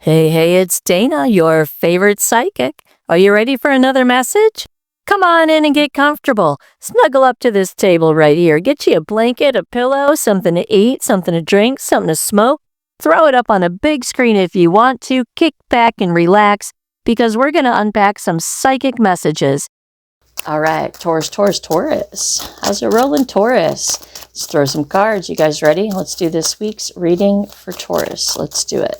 Hey, it's Dana, your favorite psychic. Are you ready for another message? Come on in and get comfortable. Snuggle up to this table right here. Get you a blanket, a pillow, something to eat, something to drink, something to smoke. Throw it up on a big screen if you want to. Kick back and relax because we're going to unpack some psychic messages. All right, Taurus. How's it rolling, Taurus? Let's throw some cards. You guys ready? Let's do this week's reading for Taurus. Let's do it.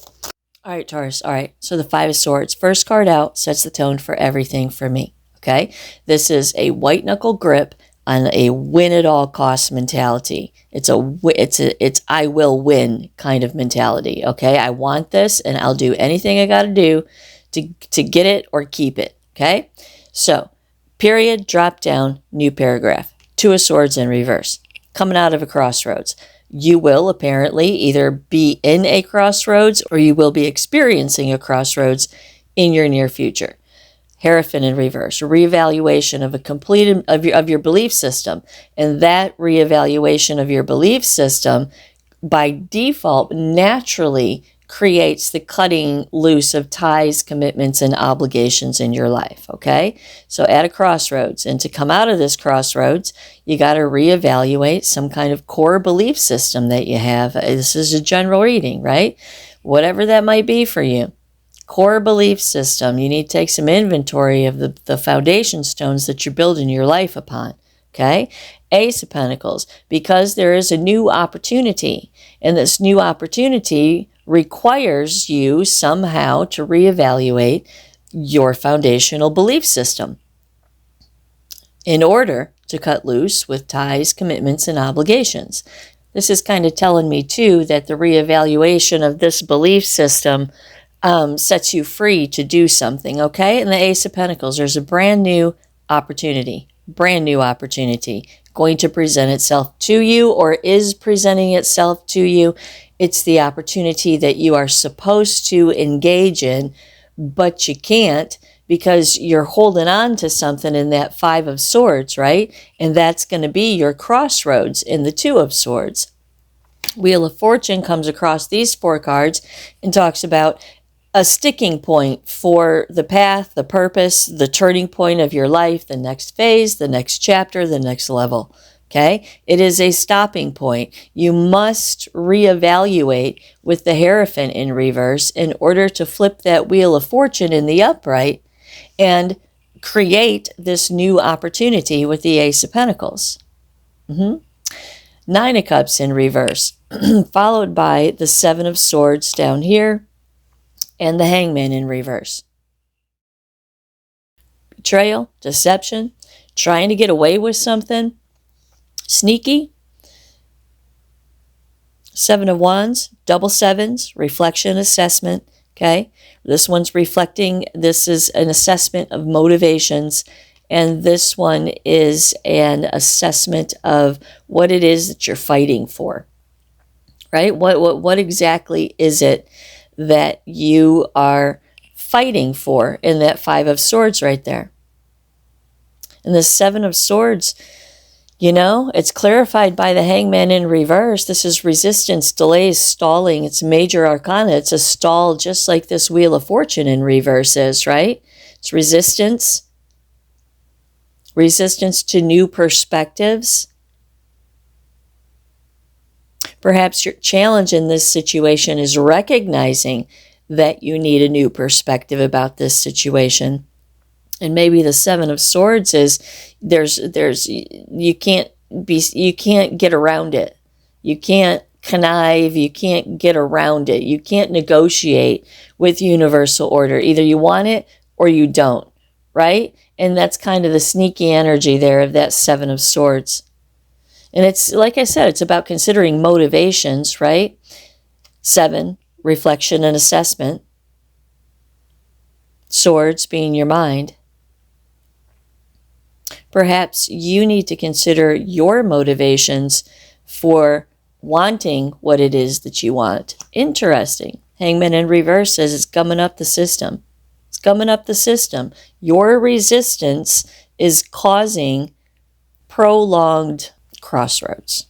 All right, Taurus. All right. So the Five of Swords. First card out sets the tone for everything for me. Okay. This is a white knuckle grip on a win at all costs mentality. It's I will win kind of mentality. Okay. I want this and I'll do anything I got to do to get it or keep it. Okay. So period, drop down, new paragraph. Two of Swords in reverse. Coming out of a crossroads. You will apparently either be in a crossroads or you will be experiencing a crossroads in your near future. Hierophant in reverse, reevaluation of of your belief system. And that reevaluation of your belief system by default naturally creates the cutting loose of ties, commitments, and obligations in your life, okay? So at a crossroads, and to come out of this crossroads, you got to reevaluate some kind of core belief system that you have. This is a general reading, right? Whatever that might be for you. Core belief system. You need to take some inventory of the foundation stones that you're building your life upon, okay? Ace of Pentacles, because there is a new opportunity, and this new opportunity requires you somehow to reevaluate your foundational belief system in order to cut loose with ties, commitments, and obligations. This is kind of telling me, too, that the reevaluation of this belief system sets you free to do something, okay? And the Ace of Pentacles, there's a brand new opportunity going to present itself to you or is presenting itself to you. It's the opportunity that you are supposed to engage in, but you can't because you're holding on to something in that Five of Swords, right? And that's going to be your crossroads in the Two of Swords. Wheel of Fortune comes across these four cards and talks about a sticking point for the path, the purpose, the turning point of your life, the next phase, the next chapter, the next level. Okay? It is a stopping point. You must reevaluate with the Hierophant in reverse in order to flip that Wheel of Fortune in the upright and create this new opportunity with the Ace of Pentacles. Nine of Cups in reverse, followed by the Seven of Swords down here, and the Hangman in reverse. Betrayal, deception, trying to get away with something, sneaky. Seven of Wands, double sevens, reflection, assessment, okay? This one's reflecting, this is an assessment of motivations, and this one is an assessment of what it is that you're fighting for, right? What exactly is it that you are fighting for in that Five of Swords right there? And the Seven of Swords, you know, it's clarified by the Hangman in reverse. This is resistance, delays, stalling. It's major arcana. It's a stall just like this Wheel of Fortune in reverse is, right? It's resistance to new perspectives. Perhaps your challenge in this situation is recognizing that you need a new perspective about this situation. And maybe the Seven of Swords is you can't get around it. You can't connive, you can't get around it. You can't negotiate with universal order. Either you want it or you don't, right? And that's kind of the sneaky energy there of that Seven of Swords. And it's, like I said, it's about considering motivations, right? Seven, reflection and assessment. Swords being your mind. Perhaps you need to consider your motivations for wanting what it is that you want. Interesting. Hangman in reverse says it's gumming up the system. It's gumming up the system. Your resistance is causing prolonged crossroads.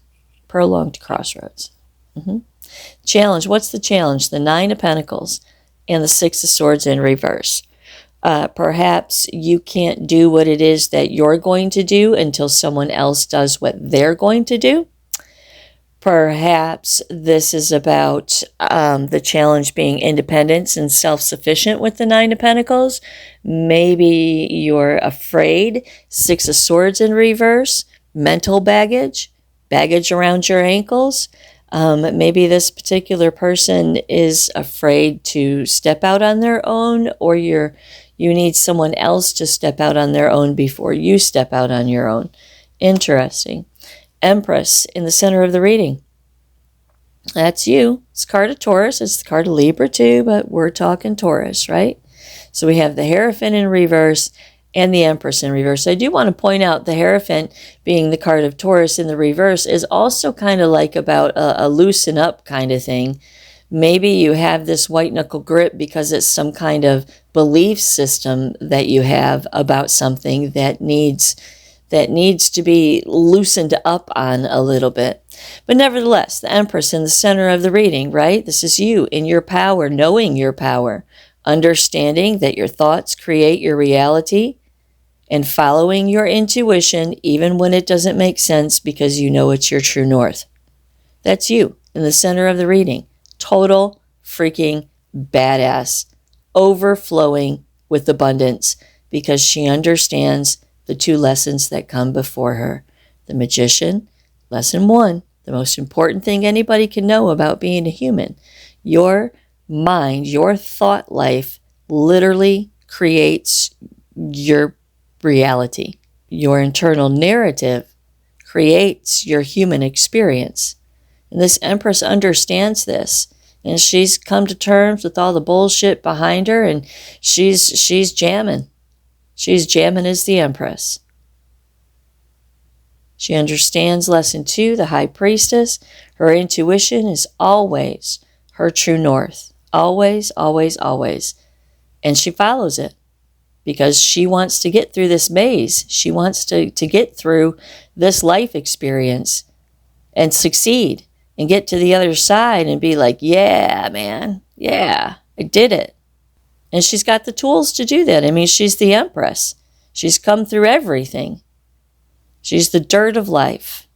Challenge. What's the challenge? The Nine of Pentacles. and the Six of Swords in reverse. Perhaps you can't do what it is that you're going to do until someone else does what they're going to do. Perhaps this is about the challenge being independence and self-sufficient with the Nine of Pentacles. Maybe you're afraid. Six of Swords in reverse. Mental baggage. Baggage around your ankles. Maybe this particular person is afraid to step out on their own, or you need someone else to step out on their own before you step out on your own. Interesting. Empress in the center of the reading. That's you. It's the card of Taurus. It's the card of Libra too, but we're talking Taurus, right? So we have the Hierophant in reverse and the Empress in reverse. I do want to point out the Hierophant, being the card of Taurus in the reverse, is also kind of like about a loosen up kind of thing. Maybe you have this white knuckle grip because it's some kind of belief system that you have about something that needs to be loosened up on a little bit. But nevertheless, the Empress in the center of the reading, right? This is you in your power, knowing your power, understanding that your thoughts create your reality, and following your intuition even when it doesn't make sense because you know it's your true north. That's you in the center of the reading. Total freaking badass, overflowing with abundance because she understands the two lessons that come before her. The Magician, lesson 1, the most important thing anybody can know about being a human. Your mind, your thought life literally creates your reality. Your internal narrative creates your human experience. And this Empress understands this. And she's come to terms with all the bullshit behind her, and she's jamming. She's jamming as the Empress. She understands lesson 2, the High Priestess. Her intuition is always her true north. Always, always, always. And she follows it because she wants to get through this maze. She wants to get through this life experience and succeed and get to the other side and be like, yeah, man, yeah, I did it. And she's got the tools to do that. I mean, she's the Empress. She's come through everything. She's the dirt of life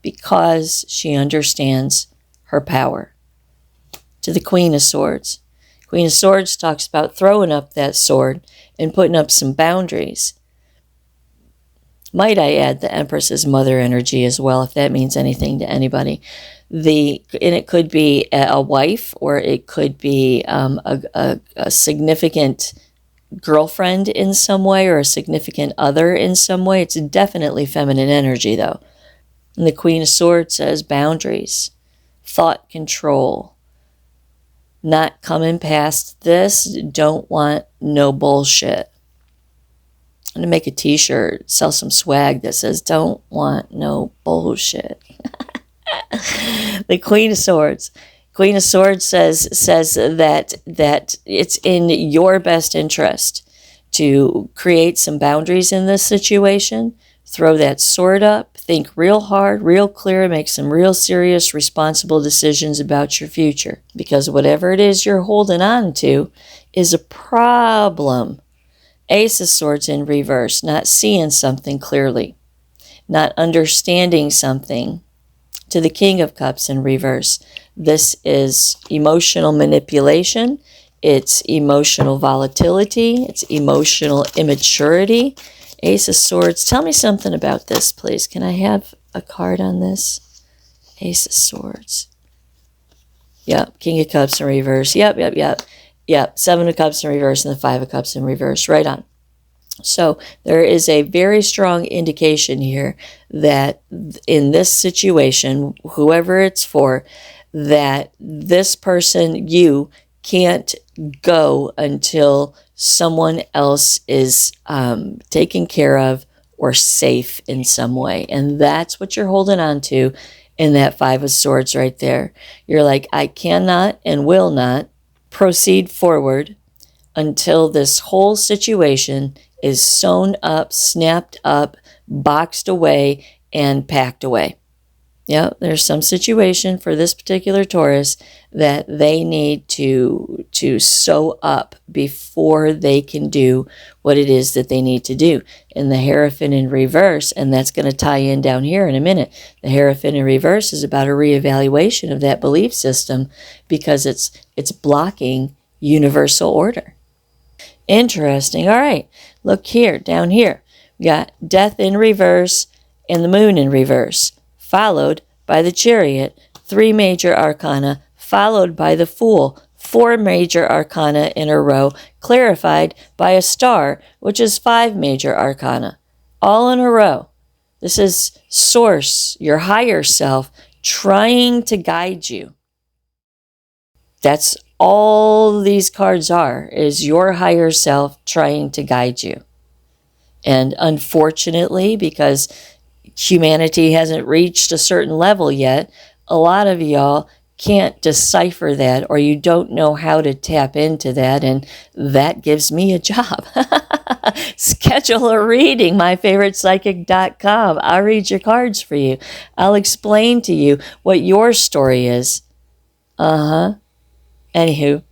because she understands her power. To the Queen of Swords. Queen of Swords talks about throwing up that sword and putting up some boundaries. Might I add the Empress's mother energy as well, if that means anything to anybody. And it could be a wife, or it could be a significant girlfriend in some way, or a significant other in some way. It's definitely feminine energy, though. And the Queen of Swords says boundaries, thought control, not coming past this, don't want no bullshit. I'm going to make a t-shirt, sell some swag that says, don't want no bullshit. The Queen of Swords. Queen of Swords says that it's in your best interest to create some boundaries in this situation. Throw that sword up, think real hard, real clear, make some real serious, responsible decisions about your future. Because whatever it is you're holding on to is a problem. Ace of Swords in reverse, not seeing something clearly, not understanding something. To the King of Cups in reverse, this is emotional manipulation, it's emotional volatility, it's emotional immaturity. Ace of Swords, tell me something about this, please. Can I have a card on this? Ace of Swords. Yep, King of Cups in reverse. Yep. Seven of Cups in reverse and the Five of Cups in reverse. Right on. So there is a very strong indication here that in this situation, whoever it's for, that this person, you, can't go until someone else is taken care of or safe in some way. And that's what you're holding on to in that Five of Swords right there. You're like, I cannot and will not proceed forward until this whole situation is sewn up, snapped up, boxed away, and packed away. Yeah, there's some situation for this particular Taurus that they need to sew up before they can do what it is that they need to do. And the Hierophant in reverse, and that's going to tie in down here in a minute. The Hierophant in reverse is about a reevaluation of that belief system because it's blocking universal order. Interesting. All right, look here, down here. We got Death in reverse and the Moon in reverse, followed by the Chariot, 3 major arcana, followed by the Fool, 4 major arcana in a row, clarified by a Star, which is 5 major arcana, all in a row. This is Source, your higher self, trying to guide you. That's all these cards are, is your higher self trying to guide you. And unfortunately, because humanity hasn't reached a certain level yet, a lot of y'all can't decipher that, or you don't know how to tap into that, and that gives me a job. Schedule a reading, myfavoritepsychic.com. I'll read your cards for you. I'll explain to you what your story is. Anywho,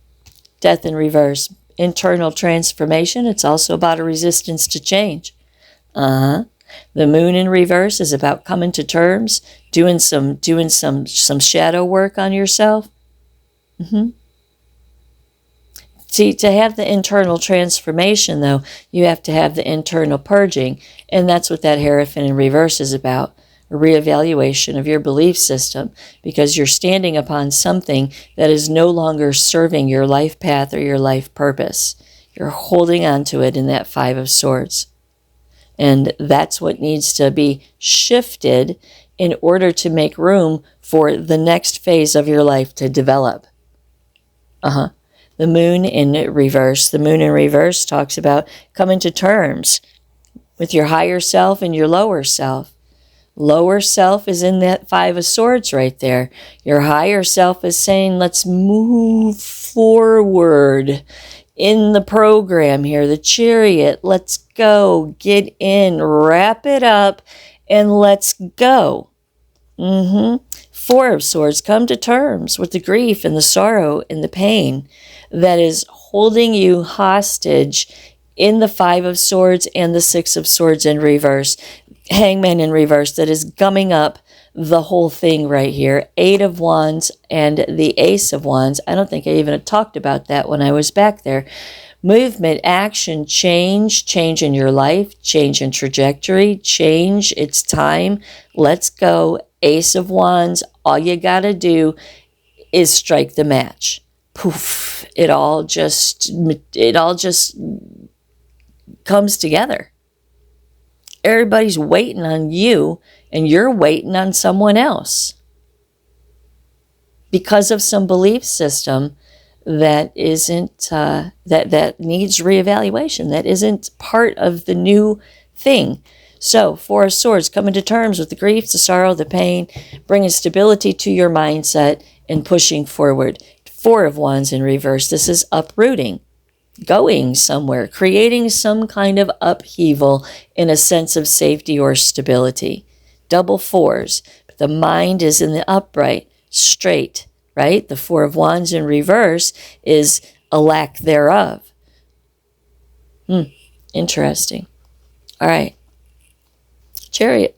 Death in reverse, internal transformation. It's also about a resistance to change. The Moon in reverse is about coming to terms, doing some shadow work on yourself. See, to have the internal transformation, though, you have to have the internal purging, and that's what that Hierophant in reverse is about. A reevaluation of your belief system, because you're standing upon something that is no longer serving your life path or your life purpose. You're holding on to it in that 5 of Swords. And that's what needs to be shifted in order to make room for the next phase of your life to develop. The Moon in reverse. The Moon in reverse talks about coming to terms with your higher self and your lower self. Lower self is in that 5 of Swords right there. Your higher self is saying, let's move forward in the program here. The Chariot, let's go, get in, wrap it up, and let's go. 4 of Swords, come to terms with the grief and the sorrow and the pain that is holding you hostage in the 5 of Swords and the 6 of Swords in reverse. Hangman in reverse, that is gumming up the whole thing right here. 8 of Wands and the Ace of Wands. I don't think I even talked about that when I was back there. Movement, action, change in your life, change in trajectory, change, it's time, let's go. Ace of Wands, all you gotta do is strike the match. Poof, it all just comes together. Everybody's waiting on you, and you're waiting on someone else because of some belief system that isn't that needs reevaluation, that isn't part of the new thing. So 4 of Swords, coming to terms with the grief, the sorrow, the pain, bringing stability to your mindset and pushing forward. 4 of Wands in reverse, this is uprooting, going somewhere, creating some kind of upheaval in a sense of safety or stability. Double 4s, but the mind is in the upright, straight, right? The 4 of Wands in reverse is a lack thereof. Interesting. All right. Chariot.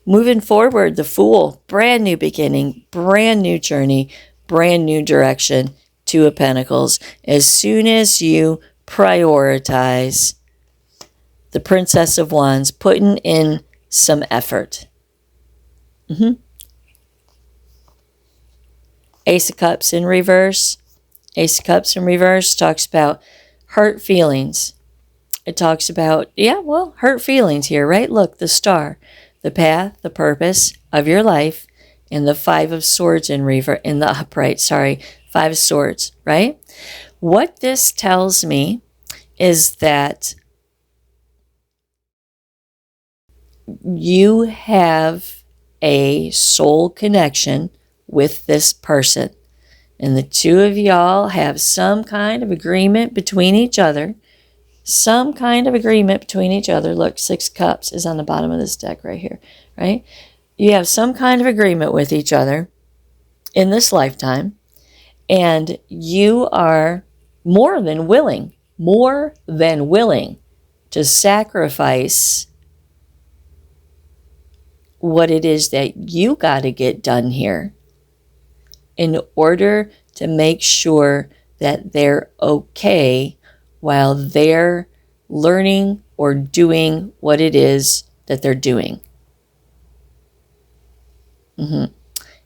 Moving forward, the Fool, brand new beginning, brand new journey, brand new direction. 2 of Pentacles. As soon as you prioritize the Princess of Wands, putting in some effort. Ace of Cups in reverse. Ace of Cups in reverse talks about hurt feelings. It talks about, hurt feelings here, right? Look, the Star, the path, the purpose of your life, and the 5 of Swords in reverse, in the upright, 5 of Swords, right? What this tells me is that you have a soul connection with this person. And the 2 of y'all have some kind of agreement between each other. Some kind of agreement between each other. Look, 6 Cups is on the bottom of this deck right here, right? You have some kind of agreement with each other in this lifetime, and you are more than willing to sacrifice what it is that you got to get done here in order to make sure that they're okay while they're learning or doing what it is that they're doing.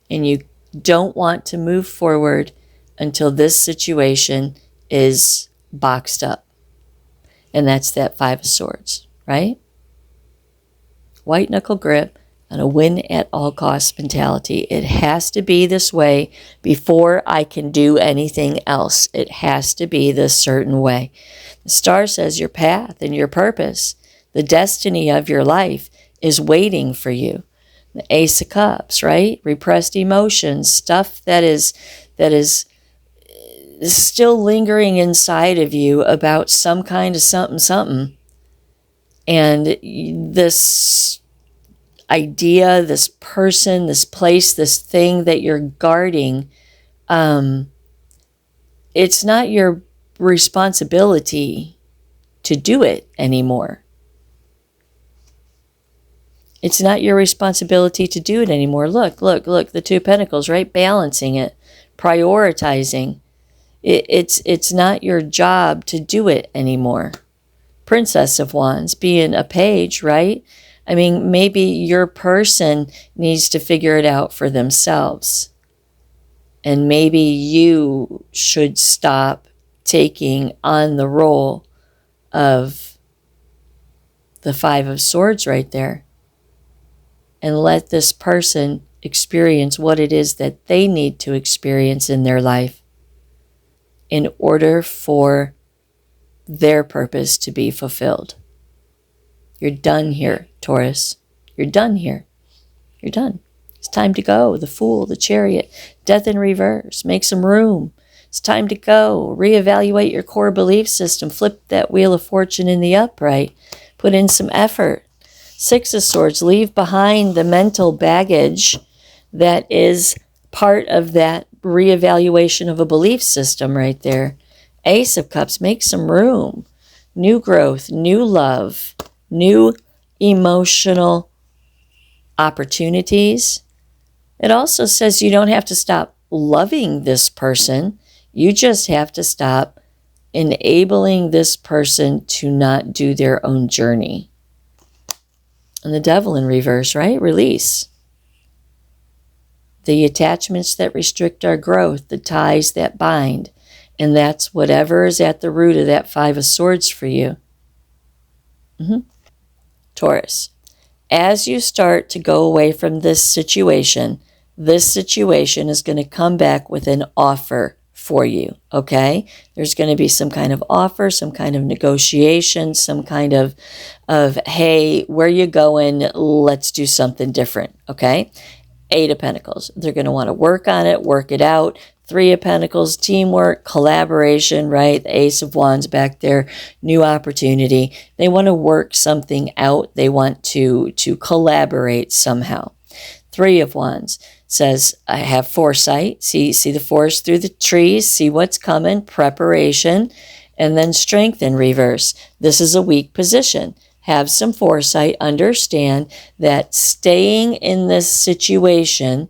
And you don't want to move forward until this situation is boxed up. And that's that Five of Swords, right? White knuckle grip and a win at all costs mentality. It has to be this way before I can do anything else. It has to be this certain way. The star says your path and your purpose, the destiny of your life is waiting for you. The Ace of Cups, right? Repressed emotions, stuff that is still lingering inside of you about some kind of something. And this idea, this person, this place, this thing that you're guarding, it's not your responsibility to do it anymore. It's not your responsibility to do it anymore. Look, the Two of Pentacles, right? Balancing it, prioritizing. It's not your job to do it anymore. Princess of Wands, being a page, right? I mean, maybe your person needs to figure it out for themselves. And maybe you should stop taking on the role of the Five of Swords right there. And let this person experience what it is that they need to experience in their life in order for their purpose to be fulfilled. You're done here, Taurus. You're done here. You're done. It's time to go. The Fool, the Chariot, Death in reverse. Make some room. It's time to go. Reevaluate your core belief system. Flip that Wheel of Fortune in the upright. Put in some effort. Six of Swords, leave behind the mental baggage that is part of that reevaluation of a belief system right there. Ace of Cups, make some room. New growth, new love, new emotional opportunities. It also says you don't have to stop loving this person. You just have to stop enabling this person to not do their own journey. And the Devil in reverse, right? Release. The attachments that restrict our growth, the ties that bind. And that's whatever is at the root of that Five of Swords for you. Taurus, as you start to go away from this situation is going to come back with an offer for you, okay? There's going to be some kind of offer, some kind of negotiation, some kind of hey, where you going? Let's do something different, okay? Eight of Pentacles. They're going to want to work on it, work it out. Three of Pentacles, teamwork, collaboration, right? The Ace of Wands back there, new opportunity. They want to work something out. They want to collaborate somehow. Three of Wands says, I have foresight. See the forest through the trees. See what's coming. Preparation. And then Strength in reverse. This is a weak position. Have some foresight. Understand that staying in this situation,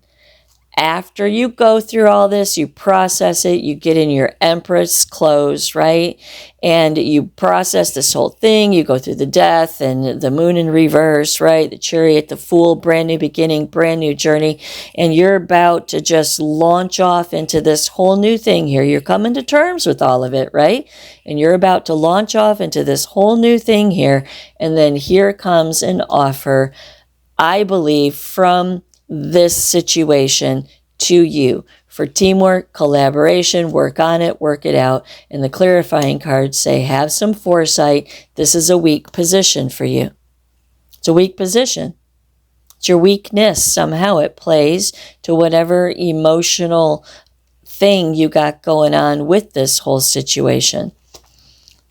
after you go through all this, you process it, you get in your Empress clothes, right? And you process this whole thing. You go through the Death and the Moon in reverse, right? The Chariot, the Fool, brand new beginning, brand new journey. And you're about to just launch off into this whole new thing here. You're coming to terms with all of it, right? And you're about to launch off into this whole new thing here. And then here comes an offer, I believe, from this situation to you for teamwork, collaboration, work on it, work it out. And the clarifying cards say, have some foresight. This is a weak position for you. It's a weak position. It's your weakness. Somehow it plays to whatever emotional thing you got going on with this whole situation.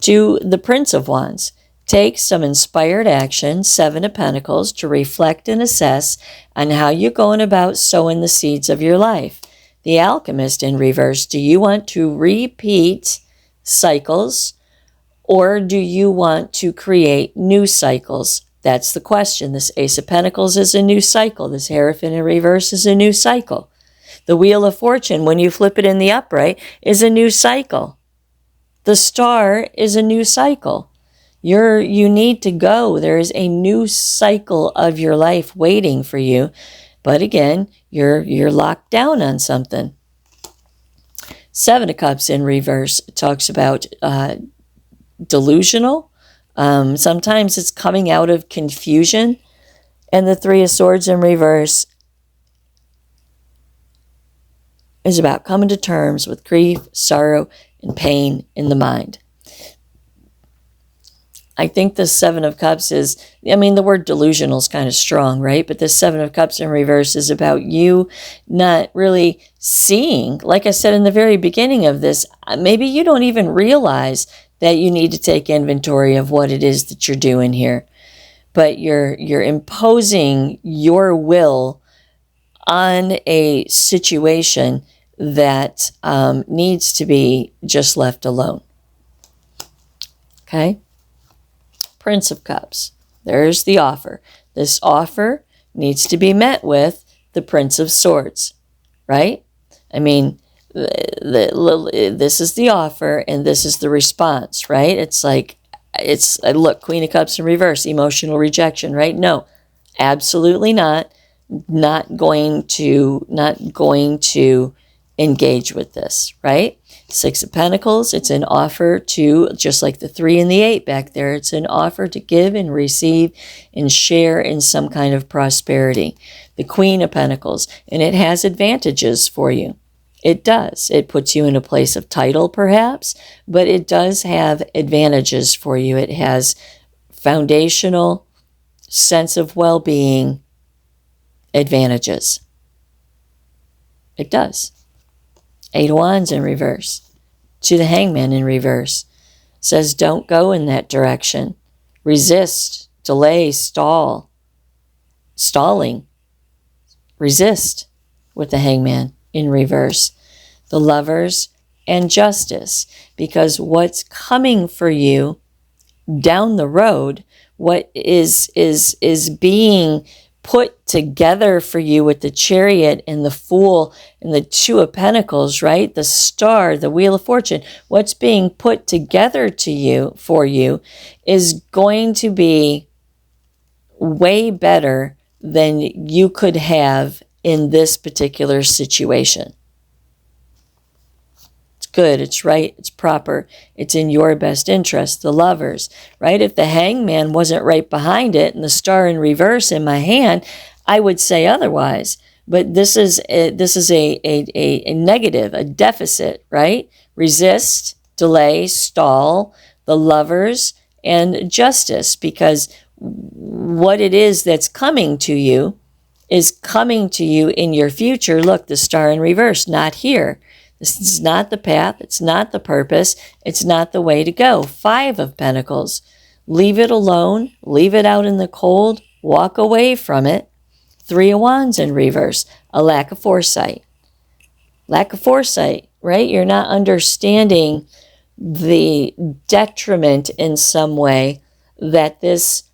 To the Prince of Wands, Take some inspired action, Seven of Pentacles, to reflect and assess on how you're going about sowing the seeds of your life. The Alchemist in reverse, do you want to repeat cycles or do you want to create new cycles? That's the question. This Ace of Pentacles is a new cycle. This Hierophant in reverse is a new cycle. The Wheel of Fortune, when you flip it in the upright, is a new cycle. The Star is a new cycle. You need to go. There is a new cycle of your life waiting for you. But again, you're locked down on something. Seven of Cups in reverse talks about delusional. Sometimes it's coming out of confusion. And the Three of Swords in reverse is about coming to terms with grief, sorrow, and pain in the mind. I think the Seven of Cups is, the word delusional is kind of strong, right? But the Seven of Cups in reverse is about you not really seeing, like I said in the very beginning of this, maybe you don't even realize that you need to take inventory of what it is that you're doing here. But you're imposing your will on a situation that needs to be just left alone. Okay? Prince of Cups. There's the offer. This offer needs to be met with the Prince of Swords, right? This is the offer and this is the response, right? Look, Queen of Cups in reverse, emotional rejection, right? No, absolutely not. Not going to engage with this, right? Six of Pentacles, it's an offer to, just like the 3 and the 8 back there, it's an offer to give and receive and share in some kind of prosperity. The Queen of Pentacles, and it has advantages for you. It does. It puts you in a place of title, perhaps, but it does have advantages for you. It has foundational sense of well-being advantages. It does. Eight of Wands in reverse. To the Hangman in reverse. Says don't go in that direction. Resist, delay, stall. Stalling. Resist with the Hangman in reverse. The Lovers and Justice. Because what's coming for you down the road, what is being put together for you with the Chariot and the Fool and the Two of Pentacles, right? The Star, the Wheel of Fortune. What's being put together for you is going to be way better than you could have in this particular situation. It's good, it's right, it's proper, it's in your best interest. The Lovers, right? If the Hangman wasn't right behind it and the Star in reverse in my hand, I would say otherwise. But this is a negative, a deficit, right? Resist, delay, stall, the Lovers, and Justice, because what it is that's coming to you is coming to you in your future. Look, the Star in reverse, not here. This is not the path. It's not the purpose. It's not the way to go. Five of Pentacles. Leave it alone. Leave it out in the cold. Walk away from it. Three of Wands in reverse. A lack of foresight. Lack of foresight, right? You're not understanding the detriment in some way that this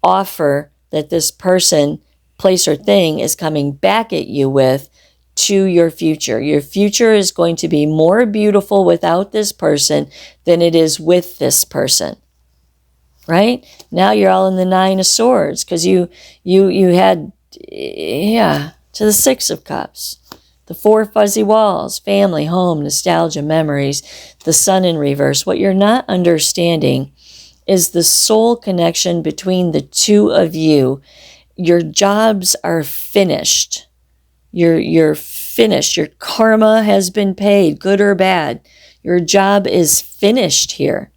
offer, that this person, place, or thing is coming back at you with to your future. Your future is going to be more beautiful without this person than it is with this person. Right? Now you're all in the Nine of Swords because you had, to the Six of Cups. The Four fuzzy walls, family, home, nostalgia, memories, the Sun in reverse. What you're not understanding is the soul connection between the two of you. Your jobs are finished. You're finished. Your karma has been paid, good or bad. Your job is finished here.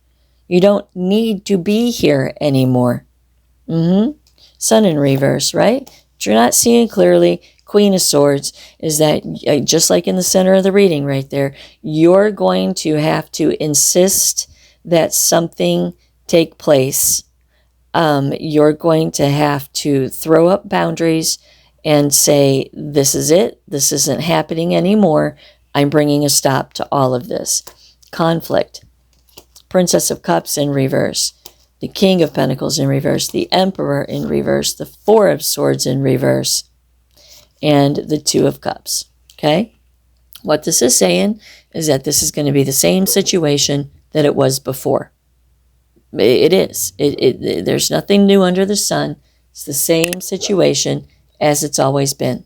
You don't need to be here anymore. Sun in reverse, right? But you're not seeing clearly. Queen of Swords is that, just like in the center of the reading right there, you're going to have to insist that something take place You're going to have to throw up boundaries and say, this is it. This isn't happening anymore. I'm bringing a stop to all of this. Conflict. Princess of Cups in reverse. The King of Pentacles in reverse. The Emperor in reverse. The Four of Swords in reverse. And the Two of Cups. Okay? What this is saying is that this is going to be the same situation that it was before. It is. There's nothing new under the sun. It's the same situation as it's always been.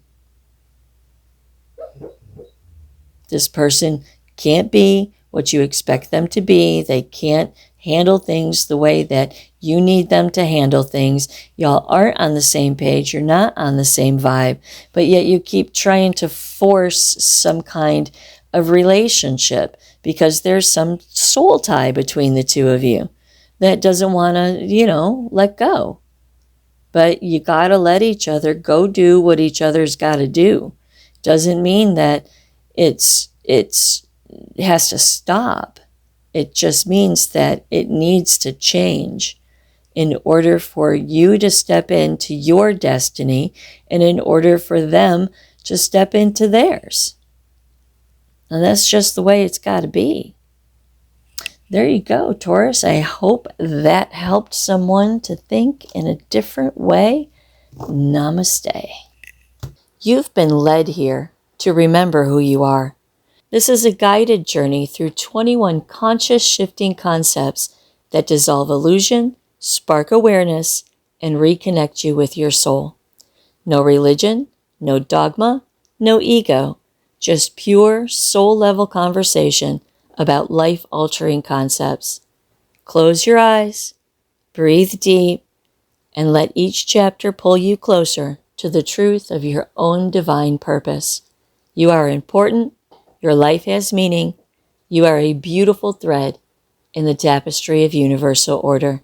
This person can't be what you expect them to be. They can't handle things the way that you need them to handle things. Y'all aren't on the same page. You're not on the same vibe, but yet you keep trying to force some kind of relationship because there's some soul tie between the two of you that doesn't want to, let go. But you got to let each other go do what each other's got to do. Doesn't mean that it has to stop. It just means that it needs to change in order for you to step into your destiny and in order for them to step into theirs. And that's just the way it's got to be. There you go, Taurus. I hope that helped someone to think in a different way. Namaste. You've been led here to remember who you are. This is a guided journey through 21 conscious shifting concepts that dissolve illusion, spark awareness, and reconnect you with your soul. No religion, no dogma, no ego, just pure soul-level conversation about life-altering concepts. Close your eyes, breathe deep, and let each chapter pull you closer to the truth of your own divine purpose. You are important. Your life has meaning. You are a beautiful thread in the tapestry of universal order.